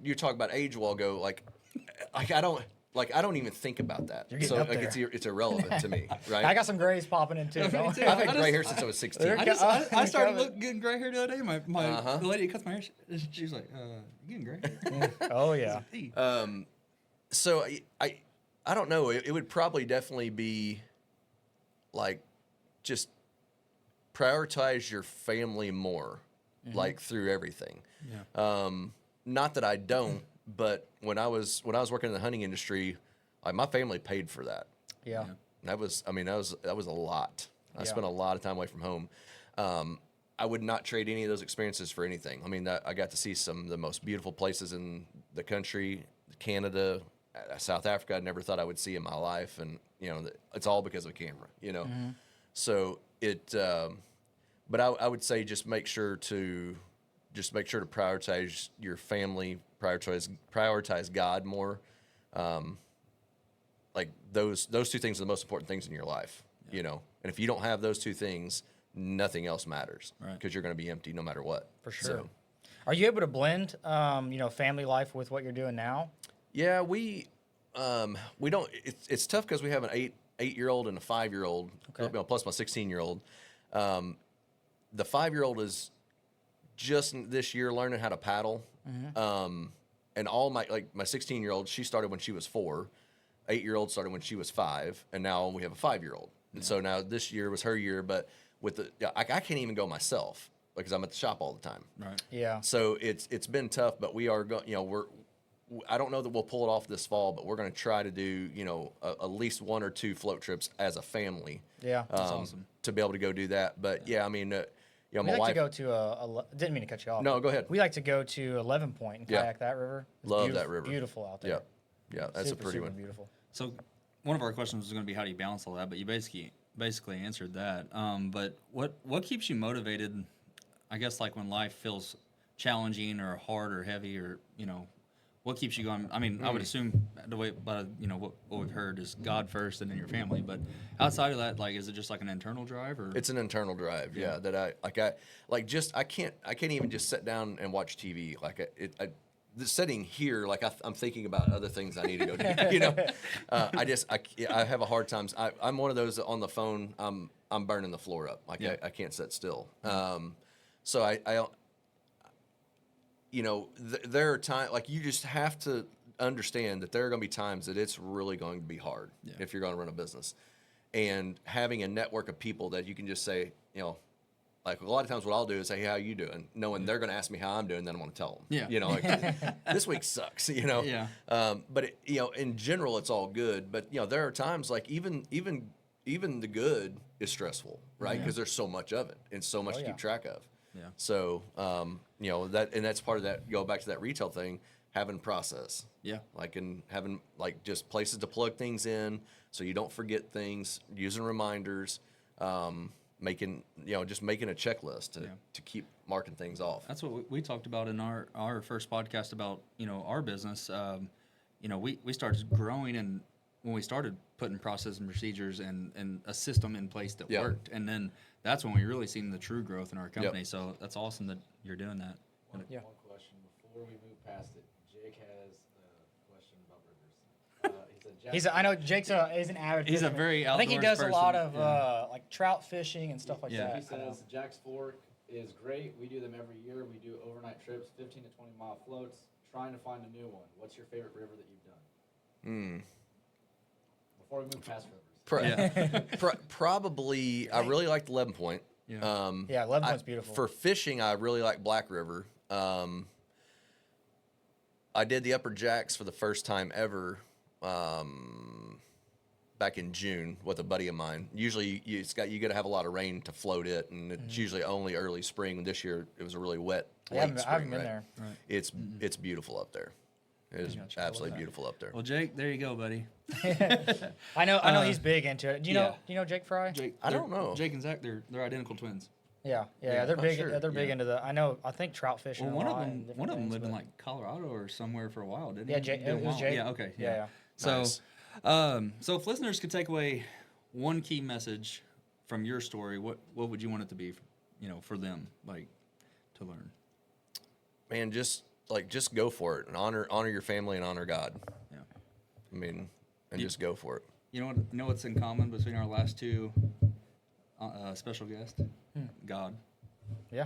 you talk about age a while ago, like I don't even think about that. You're getting So up like there. it's irrelevant to me, right? I got some grays popping in too. Me don't- too. I've had I gray just- hair since I was 16. I started Coming. getting gray hair the other day. My Uh-huh. the lady who cuts my hair, she was like, "You getting gray hair?" Oh yeah. Hey. So I don't know. It would probably definitely be like just prioritize your family more, like through everything. Yeah. Not that I don't, but when I was working in the hunting industry, like my family paid for that. Yeah. That was a lot. I Yeah. spent a lot of time away from home. I would not trade any of those experiences for anything. I mean, I got to see some of the most beautiful places in the country, Canada, South Africa. I never thought I would see in my life, and it's all because of a camera. So it. But I would say just make sure to prioritize your family, prioritize God more. Like those two things are the most important things in your life, And if you don't have those two things, nothing else matters, Right. Because you're going to be empty no matter what. For sure. So, Are you able to blend, family life with what you're doing now? yeah, we don't. It's tough because we have an 8-year-old and a 5-year-old, Okay. plus my 16-year-old. The 5-year-old is just this year learning how to paddle. And all my 16-year-old, she started when she was 4. 8-year-old started when she was 5, and now we have a 5-year-old. And so now this year was her year, but I can't even go myself because I'm at the shop all the time. Right. Yeah. So it's been tough, but we are going. I don't know that we'll pull it off this fall, but we're going to try to do at least 1 or 2 float trips as a family. Yeah. That's awesome. To be able to go do that. But yeah, I mean, We my like wife. to go to didn't mean to cut you off. No, go ahead. We like to go to 11 Point and Yeah. kayak that river. It's Love beautiful, that river. Beautiful out there. Yeah, that's super, a pretty super one. beautiful. So one of our questions was going to be how do you balance all that, but you basically answered that. But what keeps you motivated? I guess like when life feels challenging or hard or heavy or what keeps you going? I mean, I would assume the way, but what we've heard is God first and then your family. But outside of that, like, is it just like an internal drive or? It's an internal drive, yeah. That I can't even just sit down and watch TV. The sitting here, I'm thinking about other things I need to go do. I have a hard time. I'm one of those that on the phone. I'm burning the floor up. I can't sit still. So there are times you just have to understand that there are going to be times that it's really going to be hard if you're going to run a business, and having a network of people that you can just say, like a lot of times what I'll do is say, hey, how you doing? Knowing they're going to ask me how I'm doing, then I'm going to tell them. Yeah. This week sucks, Yeah. But in general, it's all good. But there are times even the good is stressful, right? Because there's so much of it and so much to keep track of. Yeah. So that's part of that. Go back to that retail thing, having process. Yeah. And having just places to plug things in so you don't forget things, using reminders. Making a checklist to keep marking things off. That's what we talked about in our first podcast about our business. We started growing, and when we started putting process and procedures and a system in place that worked, and then that's when we really seen the true growth in our company. Yep. So that's awesome that you're doing that. Yeah. One question before we move past it. Jake has a question about rivers. He said, I know Jake's he's an avid. He's a fisherman. very I think he outdoors does a lot person, of like trout fishing and stuff like Yeah. that. He says Jack's Fork is great. We do them every year. We do overnight trips, 15 to 20 mile floats. Trying to find a new one. What's your favorite river that you've done? Before we move past rivers. Probably, I really like the 11 Point. Yeah. Yeah, 11 Point's beautiful. For fishing, I really like Black River. I did the Upper Jacks for the first time ever back in June with a buddy of mine. Usually, you got to have a lot of rain to float it, and it's usually only early spring. This year, it was a really wet I late haven't spring. been Right? there. Right. It's beautiful up there. It is Gotcha. absolutely beautiful up there. Well, Jake, there you go, buddy. I know he's big into it. Do you know Jake Fry? Jake, I don't know. Jake and Zach, they're identical twins. Yeah, Yeah, they're I'm big. sure. They're big into the. I think trout fishing. Well, a one of lot them, and different one of them things, lived in but- like Colorado or somewhere for a while, didn't Yeah, he? Jake. Did a It was while. Jake. Yeah. Okay. Yeah. So, Nice. So if listeners could take away one key message from your story, what would you want it to be, for them, like, to learn? Man, just go for it and honor your family and honor God. Yeah. I mean, and just go for it. You know what's in common between our last two special guests? God. Yeah.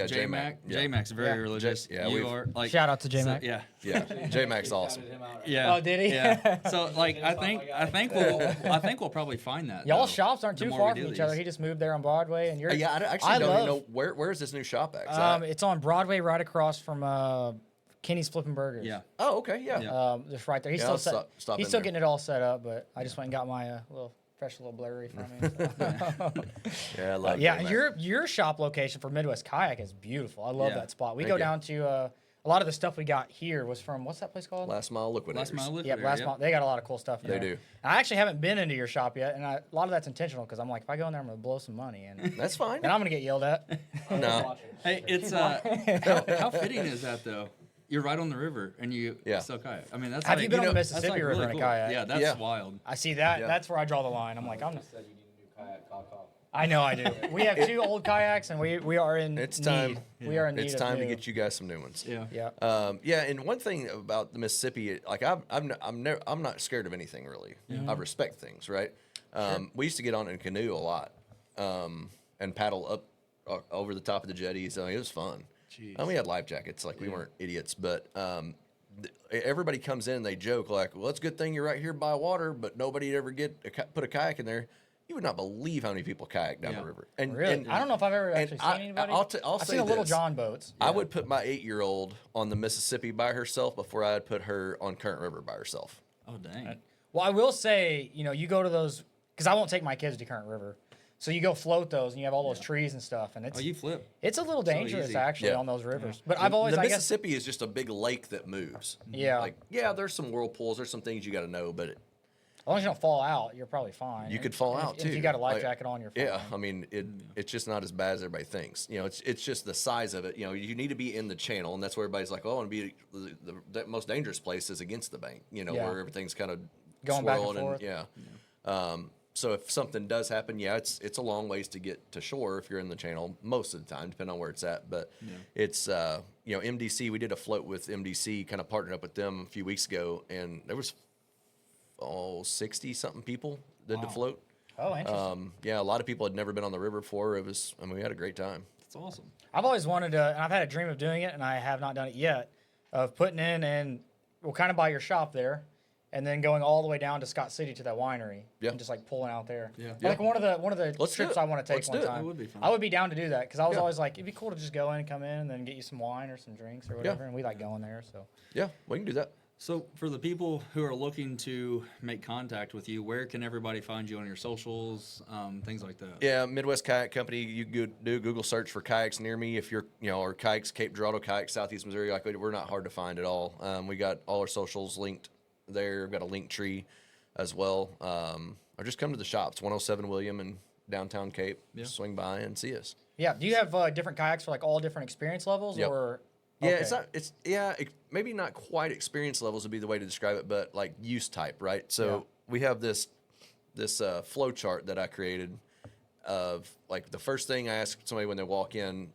J-Mac. Yeah. J-Mac's very religious. Yeah, you are like. Shout out to J-Mac. Yeah. Yeah, J-Mac's awesome. Shouted him out right Yeah. Oh, did he? Yeah. So like, I think we'll probably find that. Y'all though, shops aren't the too more far we from do each other. these. He just moved there on Broadway, and you're. Yeah, I actually don't even know where's this new shop at. 'Cause It's on Broadway, right across from Kenny's Flippin' Burgers. Yeah. oh, okay, yeah. Yeah. Just right there. He's Yeah, still I'll set, stop he's in still there. getting it all set up, but I just went and got my fresh little blurry from him. Yeah, I love Yeah, J-Mac. your shop location for Midwest Kayak is beautiful. I love Yeah. that spot. We Thank go you. down to a lot of the stuff we got here was from what's that place called? Last Mile Liquidators. Last Mile Yeah, Liquidator. last yep. month they got a lot of cool stuff. They there. do. And I actually haven't been into your shop yet, and a lot of that's intentional because I'm like, if I go in there, I'm gonna blow some money, and That's fine. and I'm gonna get yelled at. No. Watching. Hey, it's how fitting is that though? You're right on the river and you Yeah. sell kayak. I mean, that's Have like, you been on the that's, Mississippi like, River really in a cool. kayak? Yeah, that's Yeah. wild. I see that. Yeah. That's where I draw the line. I'm like, I'm. You said you need a new kayak, call. I know I do. We have 2 old kayaks, and we are in It's need. time. We are in need. It's of time to new. get you guys some new ones. Yeah. Yeah. Yeah, and one thing about the Mississippi, like I'm not scared of anything really. I respect things, right? We used to get on in a canoe a lot, and paddle up over the top of the jetties. It was fun. Jeez. And we had life jackets, like we weren't idiots, but everybody comes in and they joke like, "Well, it's a good thing you're right here by water, but nobody'd ever put a kayak in there." You would not believe how many people kayak down Yeah. the river. And Really? and I don't know if I've ever and actually seen anybody. I'll I've say seen the little this. John boats. I would put my 8-year-old on the Mississippi by herself before I'd put her on Current River by herself. Oh dang. Well, I will say, you go to those because I won't take my kids to Current River. So you go float those, and you have all those trees and stuff, and Oh, you flip. it's a little so dangerous easy. actually Yeah. on those rivers. But I've always, the I guess, Mississippi is just a big lake that moves. yeah. Like, yeah, there's some whirlpools, there's some things you got to know, but as long as you don't fall out, you're probably fine. you And- could fall and out if, too. If you got a life Like, jacket on, you're fine. Yeah, I mean, it's just not as bad as everybody thinks. It's just the size of it. You need to be in the channel, and that's where everybody's like, "Oh, I want to be the most dangerous place is against the bank." Yeah. Where everything's kind of Going back and swirling forth. yeah. So if something does happen, yeah, it's a long ways to get to shore if you're in the channel most of the time, depending on where it's at. But it's MDC. We did a float with MDC, kind of partnered up with them a few weeks ago, and there was 60 something people did the Wow. float. Oh, interesting. Yeah, a lot of people had never been on the river before. We had a great time. That's awesome. I've always wanted to, and I've had a dream of doing it, and I have not done it yet, of putting in and we'll kind of buy your shop there, and then going all the way down to Scott City to that winery, Yeah. and just like pulling out there. Yeah. Like one of the Let's do trips it. I want to take Let's one do it. time. That would be fun. I would be down to do that because I was Yeah. always like, it'd be cool to just go in and come in and then get you some wine or some drinks or whatever, and we like going there. So Yeah, we can do that. So for the people who are looking to make contact with you, where can everybody find you on your socials, things like that? Yeah, Midwest Kayak Company. You could do a Google search for kayaks near me if you're, or kayaks, Cape Girardeau Kayaks, Southeast Missouri. Like we're not hard to find at all. We got all our socials linked there. We've got a link tree as well. Or just come to the shop. It's 107 William in downtown Cape. Yeah. Just swing by and see us. yeah, do you have different kayaks for like all different experience levels Yep. or? Yeah, Okay. it's not. It's maybe not quite experience levels would be the way to describe it, but like use type, right? So Yeah. we have this flow chart that I created of like the first thing I ask somebody when they walk in,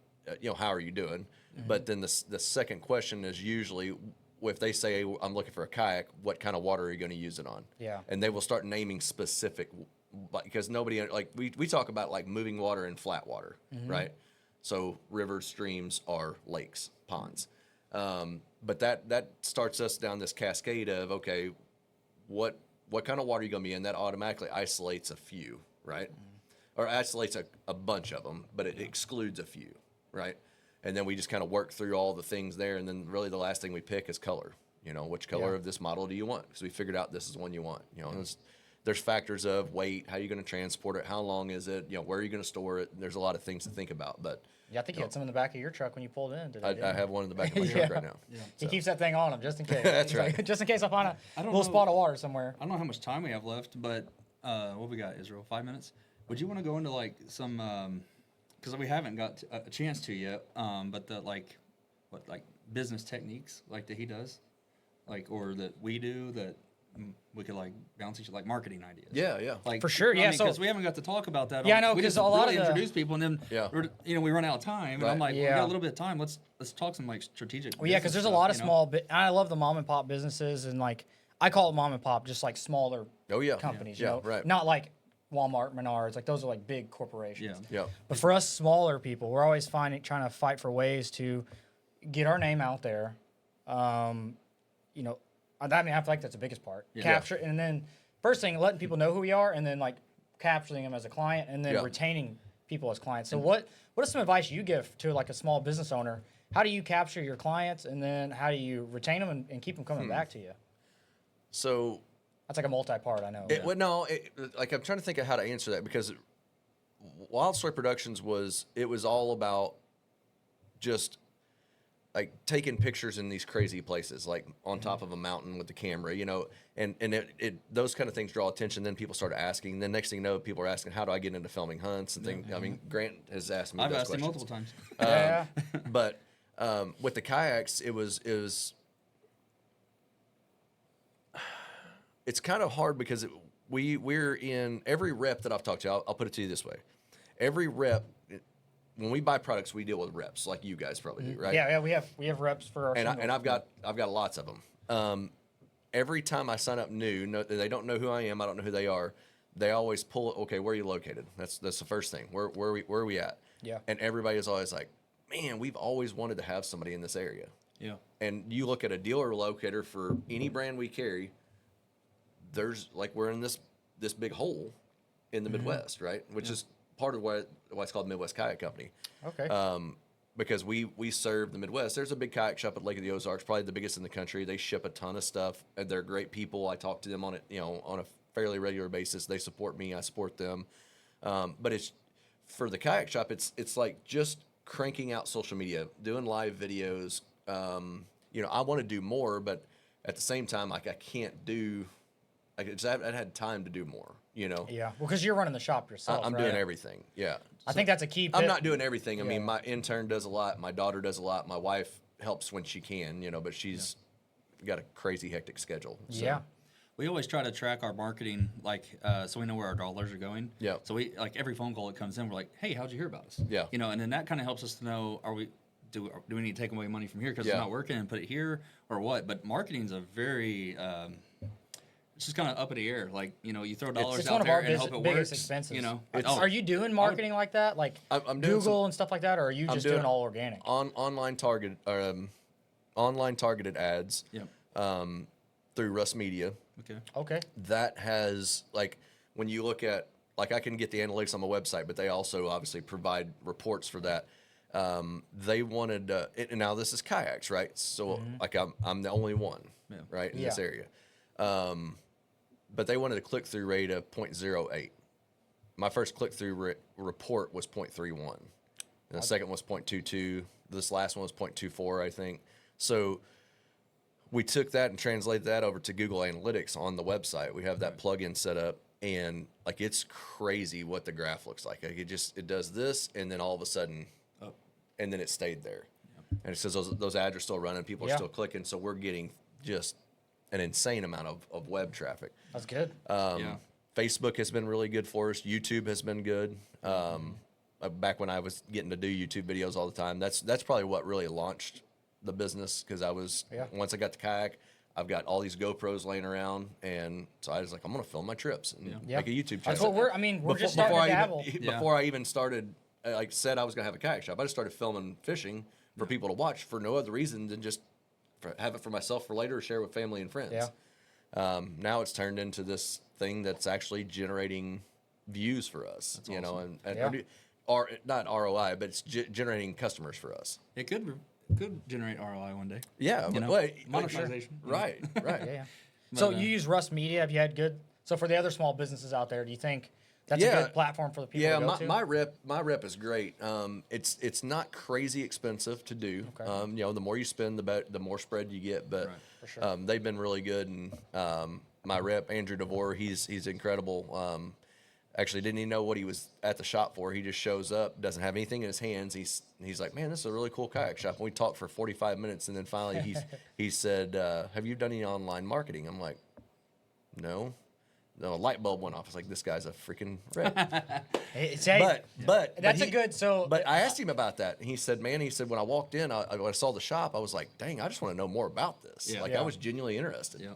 how are you doing? Mm-hmm. But then the second question is usually if they say I'm looking for a kayak, what kind of water are you going to use it on? Yeah. And they will start naming specific, because nobody like we talk about like moving water and flat water, right? So rivers, streams are lakes, ponds. But that starts us down this cascade of, okay, what kind of water are you going to be in? That automatically isolates a few, right? Or isolates a bunch of them, but it excludes a few, right? And then we just kind of work through all the things there. And then really the last thing we pick is color. Which color Yeah. of this model do you want? Because we figured out this is the one you want. There's factors of weight, how are you going to transport it, how long is it, where are you going to store it? There's a lot of things to think about, but Yeah, I think you had some in the back of your truck when you pulled in today. I didn't you? have one in the back of my Yeah. truck right now. He keeps that thing on him just in case. That's He's right. like, just in case I find a I don't little know. spot of water somewhere. I don't know how much time we have left, but what we got, Israel? 5 minutes? Would you want to go into like some, because we haven't got a chance to yet, but the like business techniques like that he does, like or that we do that we could like bounce each like marketing ideas. Yeah. Like For sure, yeah, so- because we haven't got to talk about that. Yeah, I know, we 'cause just a lot really of the- introduce people, and then Yeah. we run out of time, and I'm Right. like, we Yeah. got a little bit of time. Let's talk some like strategic. Well, yeah, because business there's a stuff, lot of you know? small. I love the mom and pop businesses, and like I call it mom and pop, just like smaller Oh yeah. companies. Yeah. You know, Right. not like Walmart, Menards. Like those are like big corporations. Yeah. Yeah. But for us smaller people, we're always trying to fight for ways to get our name out there. You know, I mean, I feel like that's the biggest part. Yeah. Capture, and then first thing, letting people know who we are, and then like capturing them as a client, and then Yeah. retaining people as clients. So what is some advice you give to like a small business owner? How do you capture your clients, and then how do you retain them and keep them coming back to you? So That's like a multi-part, I know. Well, no, like I'm trying to think of how to answer that, because Wild Story Productions was all about just like taking pictures in these crazy places, like on top of a mountain with the camera, you know, and it those kind of things draw attention. Then people start asking. Then next thing you know, people are asking, how do I get into filming hunts and things? I mean, Grant has asked me I've those asked him questions. multiple times. Yeah. But with the kayaks, it's kind of hard because we're in every rep that I've talked to. I'll put it to you this way: every rep, when we buy products, we deal with reps like you guys probably do, right? Yeah, we have reps for our. And single. I've got lots of them. Every time I sign up new, they don't know who I am. I don't know who they are. They always pull. Okay, where are you located? That's the first thing. Where are we at? Yeah. And everybody is always like, man, we've always wanted to have somebody in this area. Yeah. And you look at a dealer locator for any brand we carry, there's like we're in this big hole in the Midwest, right? Which is part of why it's called Midwest Kayak Company. Okay. Because we serve the Midwest. There's a big kayak shop at Lake of the Ozarks, probably the biggest in the country. They ship a ton of stuff, and they're great people. I talk to them on a fairly regular basis. They support me, I support them. But it's for the kayak shop. It's like just cranking out social media, doing live videos. I want to do more, but at the same time, like I can't do. I haven't had time to do more. yeah. Well, because you're running the shop yourself. I'm right? doing everything. Yeah. I think that's a key. I'm not doing everything. I mean, Yeah. my intern does a lot. My daughter does a lot. My wife helps when she can, but she's got a crazy hectic schedule. So. Yeah. We always try to track our marketing, like, so we know where our dollars are going. Yeah. So we like every phone call that comes in, we're like, hey, how'd you hear about us? Yeah. And then that kind of helps us to know, do we need to take away money from here because Yeah. it's not working and put it here or what? But marketing's a very, it's just kind of up in the air. Like, you throw dollars It's out one of there our and hope it biggest works. expenses. It's- Are you doing marketing like that, like I'm doing Google and stuff like that, or are you I'm just doing all organic? online targeted ads Yep. through Russ Media. Okay. Okay. That has, like, when you look at, like, I can get the analytics on my website, but they also obviously provide reports for that. They wanted, and now this is kayaks, right? So like I'm the only one, right, in this Yeah. area. But they wanted a click-through rate of 0.08. My first click-through report was 0.31. And the second was 0.22. This last one was 0.24, I think. So we took that and translated that over to Google Analytics on the website. We have that plugin set up, and like it's crazy what the graph looks like. Like it does this, and then all of a sudden, and then it stayed there. And it says those ads are still running, people are Yeah. still clicking, so we're getting just an insane amount of web traffic. That's good. Yeah. Facebook has been really good for us. YouTube has been good. Back when I was getting to do YouTube videos all the time, that's probably what really launched the business, because once I got the kayak, I've got all these GoPros laying around, and so I was like, I'm gonna film my trips and Yeah. make a YouTube channel. That's what we're just starting to dabble. Before I even started, like said I was gonna have a kayak shop, I just started filming fishing for people to watch for no other reason than just have it for myself for later, or share with family and friends. Yeah. Now it's turned into this thing that's actually generating views for us, That's and awesome. or not ROI, but it's generating customers for us. It could generate ROI one day. Yeah, You but know, wait, monetization. right. Yeah. So But, you use Rust Media. Have you had good? So for the other small businesses out there, do you think that's a Yeah. good platform for the people Yeah, to go to? my rep is great. It's not crazy expensive to do. Okay. The more you spend, the more spread you get. But Right. For sure. they've been really good. And my rep Andrew DeVore, he's incredible. Actually, didn't even know what he was at the shop for. He just shows up, doesn't have anything in his hands. He's like, man, this is a really cool kayak shop. And we talked for 45 minutes, and then finally he said, have you done any online marketing? I'm like, No. No, a light bulb went off. I was like, this guy's a freaking wreck. But that's he- a good. So, But I asked him about that, and he said, "Man," he said, when I walked in, when I saw the shop, I was like, "Dang, I just want to know more about this." Yeah. Like, Yeah. I was genuinely interested. Yeah.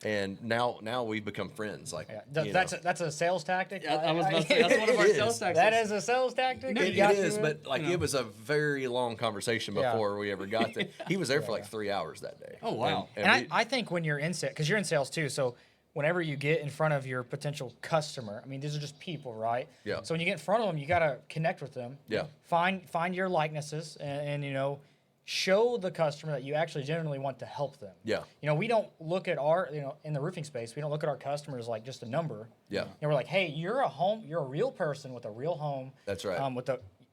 And now we've become friends. Like, yeah, you that's know. that's a sales tactic. I was about to say, that's one of our It sales is. tactics. That is a sales tactic. No, You It got is, to but like it was a very long conversation Yeah. before we ever got there. He was there for like 3 hours that day. Oh, wow. And I think when you're in sales, because you're in sales too, so whenever you get in front of your potential customer, I mean, these are just people, right? Yeah. So when you get in front of them, you got to connect with them. Yeah. Find your likenesses and show the customer that you actually genuinely want to help them. Yeah. We don't look at in the roofing space, we don't look at our customers like just a number. Yeah. We're like, hey, you're a real person with a real home. That's right.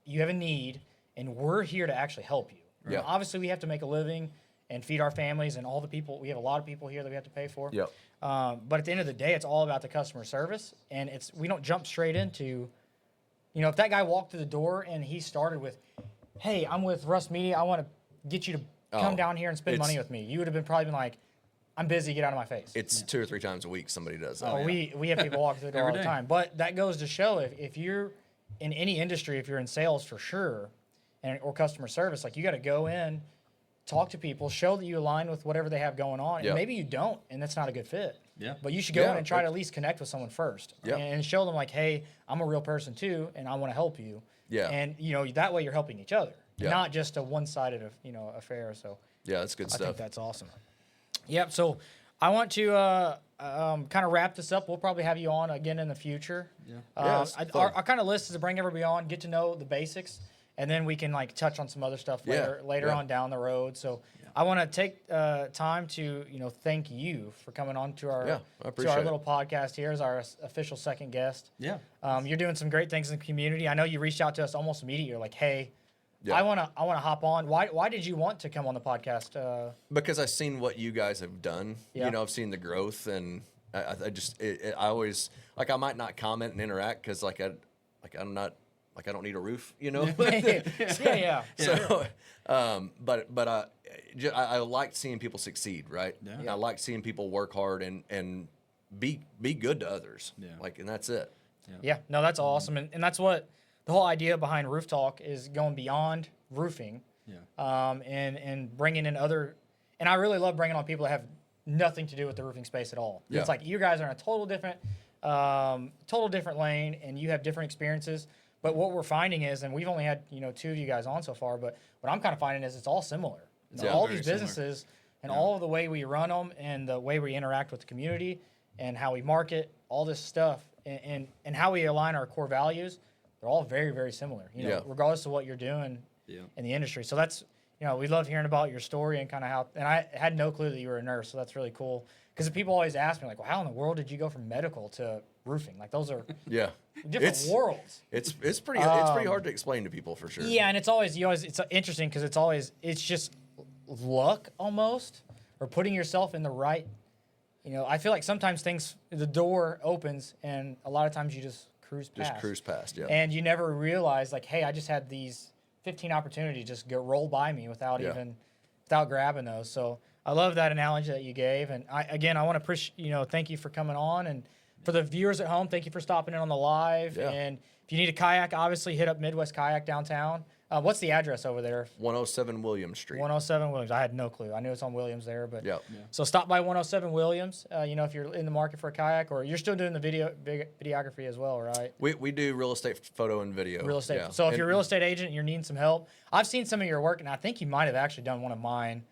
You have a need, and we're here to actually help you. Yeah. Obviously, we have to make a living and feed our families and all the people. We have a lot of people here that we have to pay for. Yep. But at the end of the day, it's all about the customer service, and we don't jump straight into, if that guy walked through the door and he started with, hey, I'm with Russ Media, I want to get you to come down here and spend money with me. You would have probably been like, I'm busy, get out of my face. It's 2 or 3 times a week somebody does that. Oh, we have people walk through the door all Every the day. time. But that goes to show if you're in any industry, if you're in sales for sure, or customer service, like you got to go in, talk to people, show that you align with whatever they have going on. Yeah. And maybe you don't, and that's not a good fit. Yeah. But you should go Yeah, in and try to but- at least connect with someone first. Yeah. And show them like, hey, I'm a real person too, and I want to help you. Yeah. And that way you're helping each other, Yeah. not just a one-sided affair. So. Yeah, that's good I think stuff. that's awesome. Yep. So I want to kind of wrap this up. We'll probably have you on again in the future. Yeah. Yeah, it's fun. Our kind of list is to bring everybody on, get to know the basics, and then we can like touch on some other stuff later yeah. on down the road. So I want to take time to thank you for coming on to our Yeah, I appreciate our it. little podcast here as our official second guest. Yeah. You're doing some great things in the community. I know you reached out to us almost immediately. You're like, hey. Yeah. I wanna hop on. Why did you want to come on the podcast? Because I've seen what you guys have done. Yeah. I've seen the growth, and I just I always like, I might not comment and interact because I don't need a roof, yeah. So, but I like seeing people succeed, right? Yeah. I like seeing people work hard and be good to others. Yeah. And that's it. Yeah, no, that's awesome, and that's what the whole idea behind Roof Talk is, going beyond roofing, Yeah. and bringing in other. And I really love bringing on people that have nothing to do with the roofing space at all. Yeah. It's like you guys are in a total different lane, and you have different experiences. But what we're finding is, and we've only had 2 of you guys on so far, but what I'm kind of finding is it's all similar. Yeah. All Very these similar. businesses and all of the way we run them and the way we interact with the community and how we market, all this stuff, and how we align our core values, they're all very, very similar, Yeah. regardless of what you're doing Yeah. in the industry. So that's, we love hearing about your story and kind of how, and I had no clue that you were a nurse, so that's really cool. Because people always ask me, like, well, how in the world did you go from medical to roofing? Like, those are Yeah. different worlds. It's pretty hard to explain to people for sure. Yeah, and it's interesting because it's just luck almost, or putting yourself in the right. I feel like sometimes the door opens, and a lot of times you just cruise past. Just cruise past. Yeah. And you never realize, like, hey, I just had these 15 opportunities just roll by me without grabbing those. So I love that analogy that you gave. And I want to thank you for coming on, and for the viewers at home, thank you for stopping in on the live. Yeah. And if you need a kayak, obviously hit up Midwest Kayak downtown. What's the address over there? 107 Williams Street. 107 Williams. I had no clue. I knew it's on Williams there, but Yep. So stop by 107 Williams. If you're in the market for a kayak, or you're still doing the videography as well, right? We do real estate photo and video. Real estate. Yeah. So if And- you're a real estate agent and you're needing some help, I've seen some of your work, and I think you might have actually done one of mine.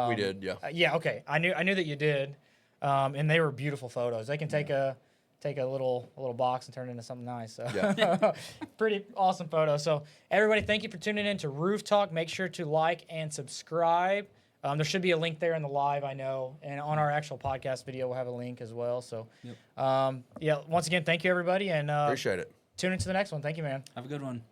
we did, yeah. Yeah. Okay. I knew that you did, and they were beautiful photos. They can take a little box and turn it into something nice. So. Yeah. Pretty awesome photo. So everybody, thank you for tuning in to Roof Talk. Make sure to like and subscribe. There should be a link there in the live, I know, and on our actual podcast video, we'll have a link as well. So, once again, thank you everybody, and Appreciate it. tune into the next one. Thank you, man. Have a good one.